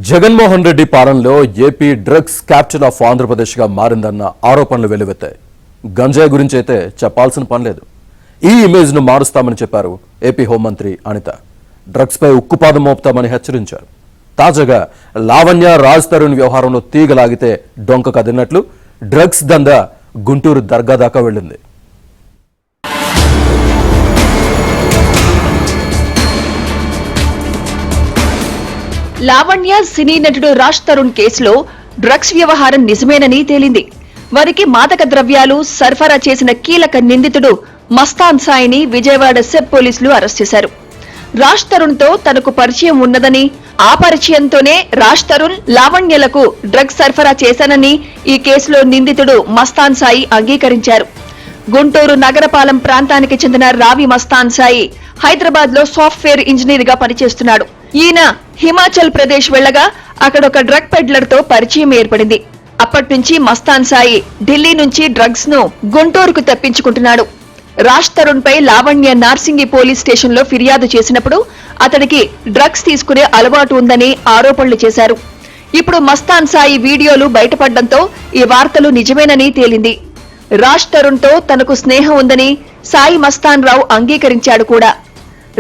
జగన్మోహన్ రెడ్డి పాలనలో AP drugs capital of ఆంధ్రప్రదేశ్గా మారిందన్న ఆరోపణలు వెల్లువెత్తాయి. గంజాయి గురించి అయితే చెప్పాల్సిన పని లేదు. ఈ ఇమేజ్ను మారుస్తామని చెప్పారు ఏపీ హోంమంత్రి అనిత. డ్రగ్స్పై ఉక్కుపాదం మోపుతామని హెచ్చరించారు. తాజాగా లావణ్య రాజ్ తరుణ్ వ్యవహారంలో తీగలాగితే డొంక కదిలినట్లు డ్రగ్స్ దందా గుంటూరు దర్గా దాకా వెళ్లింది. లావణ్య సినీ నటుడు రాజ్ తరుణ్ కేసులో డ్రగ్స్ వ్యవహారం నిజమేనని తేలింది. వారికి మాదక ద్రవ్యాలు సరఫరా చేసిన కీలక నిందితుడు మస్తాన్ సాయిని విజయవాడ సెబ్ పోలీసులు అరెస్ట్ చేశారు. రాజ్ తరుణ్ తో తనకు పరిచయం ఉన్నదని, ఆ పరిచయంతోనే రాజ్ తరుణ్ లావణ్యలకు డ్రగ్స్ సరఫరా చేశానని ఈ కేసులో నిందితుడు మస్తాన్ సాయి అంగీకరించారు. గుంటూరు నగరపాలెం ప్రాంతానికి చెందిన రావి మస్తాన్ సాయి హైదరాబాద్ లో సాఫ్ట్వేర్ ఇంజనీర్ గా పనిచేస్తున్నాడు. ఈయన హిమాచల్ ప్రదేశ్ వెళ్లగా అక్కడ ఒక డ్రగ్ పెడ్లర్ తో పరిచయం ఏర్పడింది. అప్పటి నుంచి మస్తాన్ సాయి ఢిల్లీ నుంచి డ్రగ్స్ ను గుంటూరుకు తెప్పించుకుంటున్నాడు. రాజ్ తరుణ్ పై లావణ్య నార్సింగి పోలీస్ స్టేషన్ లో ఫిర్యాదు చేసినప్పుడు అతడికి డ్రగ్స్ తీసుకునే అలవాటు ఉందని ఆరోపణలు చేశారు. ఇప్పుడు మస్తాన్ సాయి వీడియోలు బయటపడడంతో ఈ వార్తలు నిజమేనని తేలింది. రాజ్ తరుణ్ తో తనకు స్నేహం ఉందని సాయి మస్తాన్ రావు అంగీకరించాడు కూడా.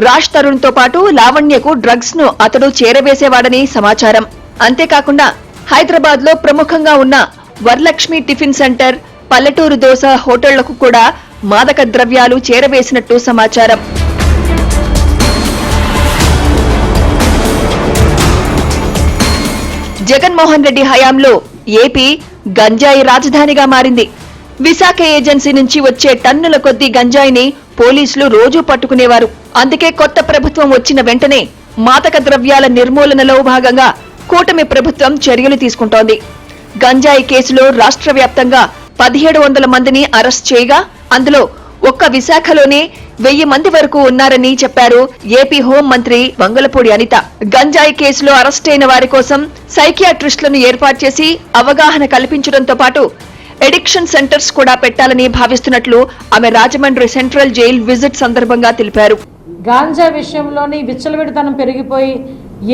రాజ్ తరుణ్ తో పాటు లావణ్యకు డ్రగ్స్ ను అతడు చేరవేసేవాడని సమాచారం. అంతేకాకుండా హైదరాబాద్ లో ప్రముఖంగా ఉన్న వరలక్ష్మి టిఫిన్ సెంటర్, పల్లెటూరు దోస హోటళ్లకు కూడా మాదక ద్రవ్యాలు చేరవేసినట్టు సమాచారం. జగన్మోహన్ రెడ్డి హయాంలో ఏపీ గంజాయి రాజధానిగా మారింది. విశాఖ ఏజెన్సీ నుంచి వచ్చే టన్నుల కొద్దీ గంజాయిని పోలీసులు రోజూ పట్టుకునేవారు. అందుకే కొత్త ప్రభుత్వం వచ్చిన వెంటనే మాదక ద్రవ్యాల నిర్మూలనలో భాగంగా కూటమి ప్రభుత్వం చర్యలు తీసుకుంటోంది. గంజాయి కేసులో రాష్ట్ర వ్యాప్తంగా 1700 మందిని అరెస్ట్ చేయగా అందులో ఒక్క విశాఖలోనే 1000 మంది వరకు ఉన్నారని చెప్పారు ఏపీ హోం మంత్రి వంగలపూడి అనిత. గంజాయి కేసులో అరెస్టైన వారి కోసం సైకియాట్రిస్టులను ఏర్పాటు చేసి అవగాహన కల్పించడంతో పాటు ఎడిక్షన్ సెంటర్స్ కూడా పెట్టాలని భావిస్తున్నట్లు ఆమె రాజమండ్రి సెంట్రల్ జైల్ విజిట్ సందర్భంగా తెలిపారు. గాంజా విషయంలోని విచ్చలవిడితనం పెరిగిపోయి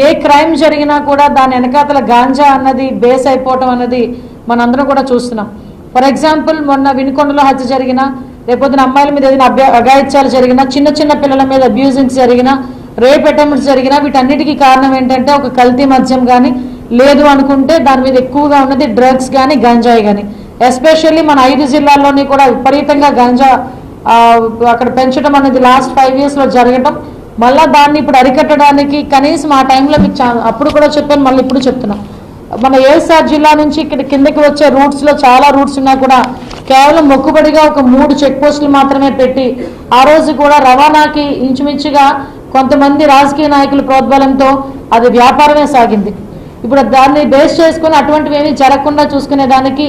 ఏ క్రైమ్ జరిగినా కూడా దాని వెనకాతల గాంజా అన్నది బేస్ అయిపోవటం అన్నది మనందరం కూడా చూస్తున్నాం. ఫర్ ఎగ్జాంపుల్ మొన్న వినుకొండలో హత్య జరిగినా, రేపొద్దున అమ్మాయిల మీద ఏదైనా అఘాయిత్యాలు జరిగినా, చిన్న చిన్న పిల్లల మీద అబ్యూజింగ్స్ జరిగినా, రేప్ అటెంప్ట్స్ జరిగినా వీటన్నిటికీ కారణం ఏంటంటే ఒక కల్తీ మద్యం కానీ, లేదు అనుకుంటే దాని మీద ఎక్కువగా ఉన్నది డ్రగ్స్ కానీ గంజాయి కానీ. ఎస్పెషల్లీ మన 5 జిల్లాల్లోని కూడా విపరీతంగా గంజా అక్కడ పెంచడం అనేది లాస్ట్ 5 years లో జరగటం, మళ్ళీ దాన్ని ఇప్పుడు అరికట్టడానికి కనీసం ఆ టైంలో మీకు అప్పుడు కూడా చెప్పాను, మళ్ళీ ఇప్పుడు చెప్తున్నాం. మన ఏఎస్ఆర్ జిల్లా నుంచి ఇక్కడ కిందకి వచ్చే రూట్స్ లో చాలా రూట్స్ ఉన్నా కూడా కేవలం మొక్కుబడిగా ఒక 3 చెక్ పోస్టులు మాత్రమే పెట్టి ఆ రోజు కూడా రవాణాకి ఇంచుమించుగా కొంతమంది రాజకీయ నాయకుల ప్రోద్బలంతో అది వ్యాపారమే సాగింది. ఇప్పుడు దాన్ని బేస్ చేసుకుని అటువంటివి ఏమీ జరగకుండా చూసుకునే దానికి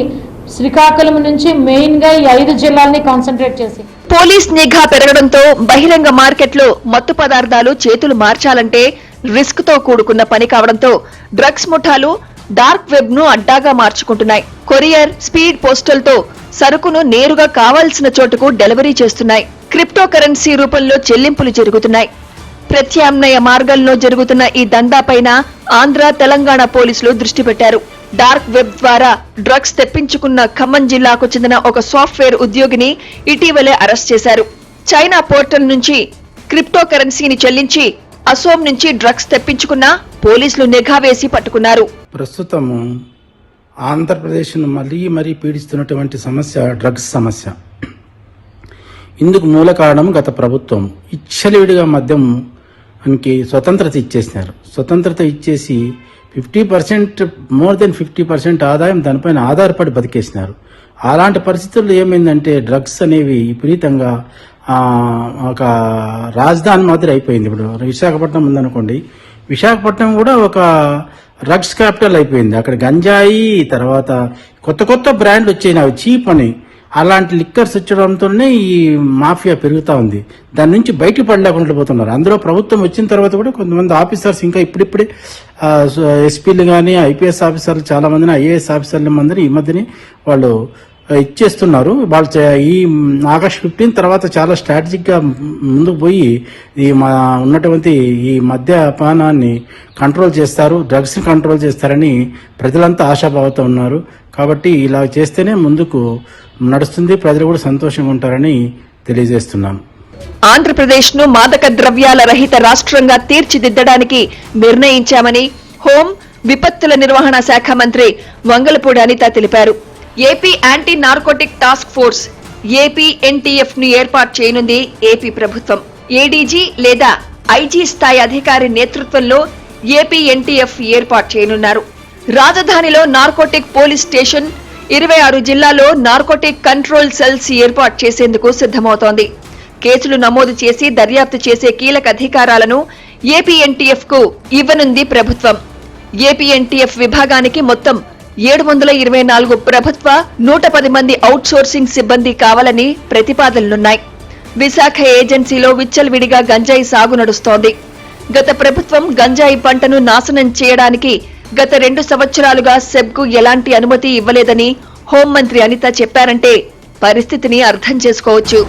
శ్రీకాకుళం నుంచి మెయిన్ గా ఈ 5 జిల్లాల్ని కాన్సన్ట్రేట్ చేసి పోలీస్ నిఘా పెరగడంతో బహిరంగ మార్కెట్లో మత్తు పదార్థాలు చేతులు మార్చాలంటే రిస్క్ తో కూడుకున్న పని కావడంతో డ్రగ్స్ ముఠాలు డార్క్ వెబ్ ను అడ్డాగా మార్చుకుంటున్నాయి. కొరియర్, స్పీడ్ పోస్టల్ తో సరుకును నేరుగా కావాల్సిన చోటుకు డెలివరీ చేస్తున్నాయి. క్రిప్టో కరెన్సీ రూపంలో చెల్లింపులు జరుగుతున్నాయి. ప్రత్యామ్నాయ మార్గాల్లో జరుగుతున్న ఈ దందాపైన ఆంధ్ర, తెలంగాణ పోలీసులు దృష్టి పెట్టారు. డార్క్ వెబ్ ద్వారా డ్రగ్స్ తెప్పించుకున్న ఖమ్మం జిల్లాకు చెందిన ఒక సాఫ్ట్వేర్ ఉద్యోగిని ఇటీవలే అరెస్ట్ చేశారు. చైనా పోర్టల్ నుంచి క్రిప్టో కరెన్సీని చెల్లించి అసోం నుంచి డ్రగ్స్ తెప్పించుకున్న పోలీసులు నిఘా వేసి పట్టుకున్నారు. ప్రస్తుతము ఆంధ్రప్రదేశ్ను మరీ పీడిస్తున్నటువంటి సమస్య డ్రగ్స్ సమస్య. ఇందుకు మూల కారణం గత ప్రభుత్వం ఇచ్చలివిడిగా మద్యంకి స్వతంత్రత ఇచ్చేసినారు. స్వతంత్రత ఇచ్చేసి 50% మోర్ దెన్ 50% ఆదాయం దానిపైన ఆధారపడి బతికేసినారు. అలాంటి పరిస్థితుల్లో ఏమైందంటే డ్రగ్స్ అనేవి విపరీతంగా ఒక రాజధాని మాదిరి అయిపోయింది. ఇప్పుడు విశాఖపట్నం ఉందనుకోండి, విశాఖపట్నం కూడా ఒక డ్రగ్స్ క్యాపిటల్ అయిపోయింది. అక్కడ గంజాయి, తర్వాత కొత్త బ్రాండ్లు వచ్చాయి, అవి చీప్ అని. అలాంటి లిక్కర్స్ వచ్చడంతోనే ఈ మాఫియా పెరుగుతూ ఉంది. దాని నుంచి బయట పడలేకుండా పోతున్నారు. అందులో ప్రభుత్వం వచ్చిన తర్వాత కూడా కొంతమంది ఆఫీసర్స్ ఇంకా ఇప్పుడిప్పుడే ఎస్పీలు కానీ, ఐపీఎస్ ఆఫీసర్లు చాలా మందిని, ఐఏఎస్ ఆఫీసర్ల మందిని ఈ మధ్యనే వాళ్ళు ఇచ్చేస్తున్నారు. వాళ్ళు ఈ ఆగస్ట్ 15 తర్వాత చాలా స్ట్రాటజిక్ గా ముందుకు పోయి ఈ ఉన్నటువంటి ఈ మద్యపానాన్ని కంట్రోల్ చేస్తారు, డ్రగ్స్ ని కంట్రోల్ చేస్తారని ప్రజలంతా ఆశాభావంతో ఉన్నారు. కాబట్టి ఇలా చేస్తేనే ముందుకు నడుస్తుంది, ప్రజలు కూడా సంతోషంగా ఉంటారని తెలియజేస్తున్నాను. ఆంధ్రప్రదేశ్ ను మాదక ద్రవ్యాల రహిత రాష్ట్రంగా తీర్చిదిద్దడానికి నిర్ణయించామని హోం విపత్తుల నిర్వహణ శాఖ మంత్రి వంగలపూడి అనిత తెలిపారు. AP anti narcotic task force APNTF ను ఏర్పాటు చేయనుంది ఏపీ ప్రభుత్వం. ఏడీజీ లేదా ఐజీ స్థాయి అధికారి నేతృత్వంలో ఏపీఎన్టీఎఫ్ ఏర్పాటు చేయనున్నారు. రాజధానిలో నార్కోటిక్ పోలీస్ స్టేషన్, 26 జిల్లాల్లో నార్కోటిక్ కంట్రోల్ సెల్స్ ఏర్పాటు చేసేందుకు సిద్ధమవుతోంది. కేసులు నమోదు చేసి దర్యాప్తు చేసే కీలక అధికారాలను ఏపీఎన్టీఎఫ్ కు ఇవ్వనుంది ప్రభుత్వం. ఏపీఎన్టీఎఫ్ విభాగానికి మొత్తం 724 ప్రభుత్వ, 110 మంది అవుట్ సోర్సింగ్ సిబ్బంది కావాలని ప్రతిపాదనలున్నాయి. విశాఖ ఏజెన్సీలో విచ్చలవిడిగా గంజాయి సాగు నడుస్తోంది. గత ప్రభుత్వం గంజాయి పంటను నాశనం చేయడానికి గత 2 సంవత్సరాలుగా సెబ్కు ఎలాంటి అనుమతి ఇవ్వలేదని హోంమంత్రి అనిత చెప్పారంటే పరిస్థితిని అర్థం చేసుకోవచ్చు.